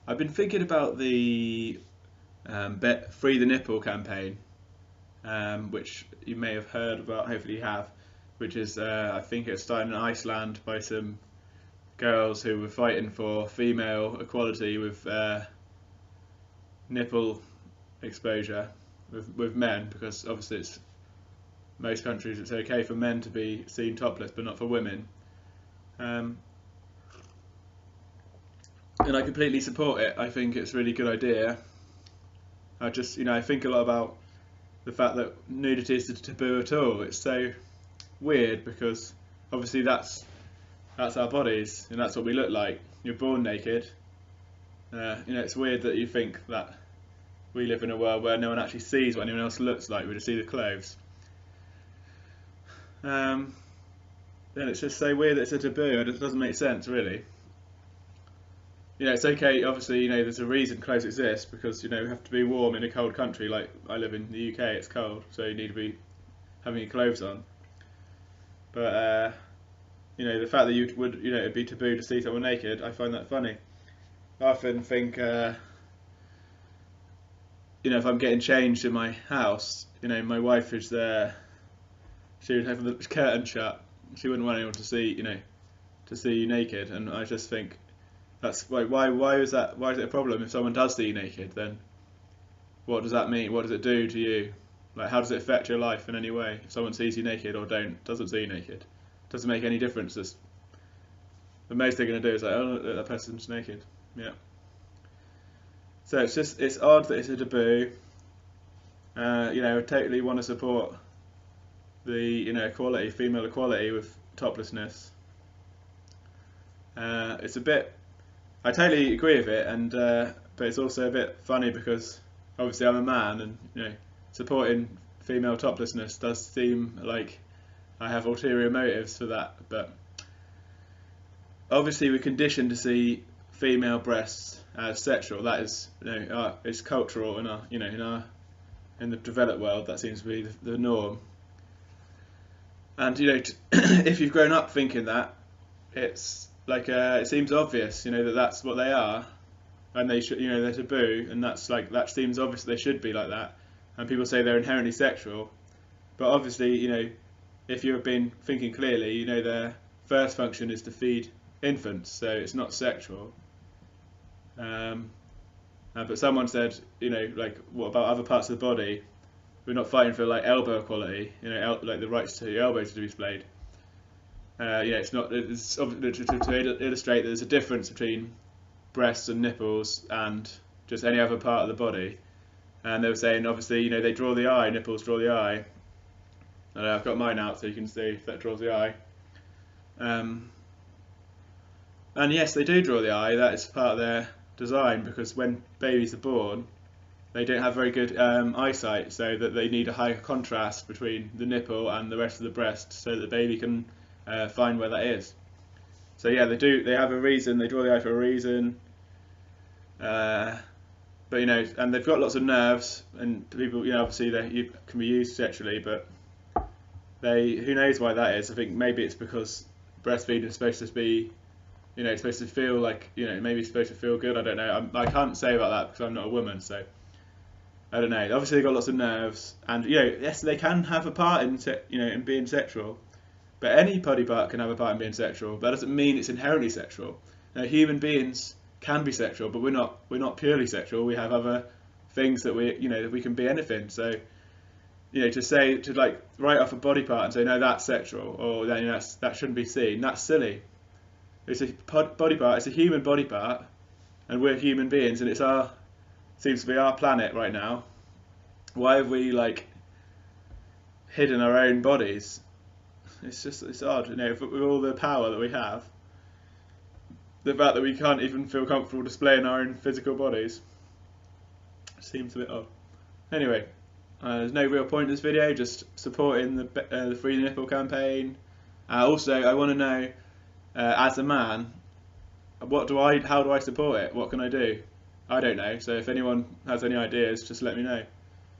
I've been thinking about the Free the Nipple campaign, which you may have heard about, hopefully you have, which is, I think it started in Iceland by some girls who were fighting for female equality with nipple exposure with men, because obviously it's most countries it's okay for men to be seen topless but not for women. Um, and I completely support it. I think it's a really good idea. I think a lot about the fact that nudity is a taboo at all. It's so weird because obviously that's our bodies and that's what we look like. You're born naked. It's weird that you think that we live in a world where no one actually sees what anyone else looks like. We just see the clothes. Then it's just so weird that it's a taboo, and it doesn't make sense really. It's okay. Obviously, there's a reason clothes exist because we have to be warm in a cold country. Like I live in the UK, it's cold, so you need to be having your clothes on. But the fact that it'd be taboo to see someone naked, I find that funny. I often think, if I'm getting changed in my house, my wife is there. She would have the curtain shut. She wouldn't want anyone to see you naked, and I just think. That's why is that? Why is it a problem if someone does see you naked? Then what does that mean? What does it do to you? Like, how does it affect your life in any way? If someone sees you naked or doesn't see you naked, doesn't make any difference. The most they're going to do is like, oh, look, that person's naked. Yeah. So it's odd that it's a taboo. I totally want to support the equality, female equality with toplessness. It's a bit. I totally agree with it, but it's also a bit funny because obviously I'm a man, and supporting female toplessness does seem like I have ulterior motives for that. But obviously we're conditioned to see female breasts as sexual. That is, it's cultural in in the developed world. That seems to be the norm. And if you've grown up thinking that, it's like it seems obvious, that's what they are, and they should, they're taboo, and that seems obvious they should be like that. And people say they're inherently sexual, but obviously, if you've been thinking clearly, their first function is to feed infants, so it's not sexual. But someone said, like, what about other parts of the body? We're not fighting for like elbow equality, like the rights to your elbows to be displayed. It's not. It's obviously to illustrate that there's a difference between breasts and nipples and just any other part of the body. And they were saying, obviously, they draw the eye. Nipples draw the eye. And I've got mine out so you can see if that draws the eye. And yes, they do draw the eye. That is part of their design because when babies are born, they don't have very good eyesight, so that they need a higher contrast between the nipple and the rest of the breast so that the baby can find where that is. So yeah, they have a reason, they draw the eye for a reason, but and they've got lots of nerves, and people, obviously they can be used sexually, but who knows why that is. I think maybe it's because breastfeeding is supposed to be, it's supposed to feel like, maybe it's supposed to feel good. I don't know. I can't say about that because I'm not a woman, so I don't know. Obviously they've got lots of nerves, and yes, they can have a part in being sexual. But any body part can have a part in being sexual. That doesn't mean it's inherently sexual. Now, human beings can be sexual, but we're not purely sexual. We have other things that we can be anything. So, to like write off a body part and say no, that's sexual, or that shouldn't be seen. That's silly. It's a body part. It's a human body part, and we're human beings, and seems to be our planet right now. Why have we hidden our own bodies? It's odd, with all the power that we have, the fact that we can't even feel comfortable displaying our own physical bodies seems a bit odd. Anyway, there's no real point in this video, just supporting the Free the Nipple campaign. Also, I want to know, as a man, how do I support it? What can I do? I don't know, so if anyone has any ideas, just let me know.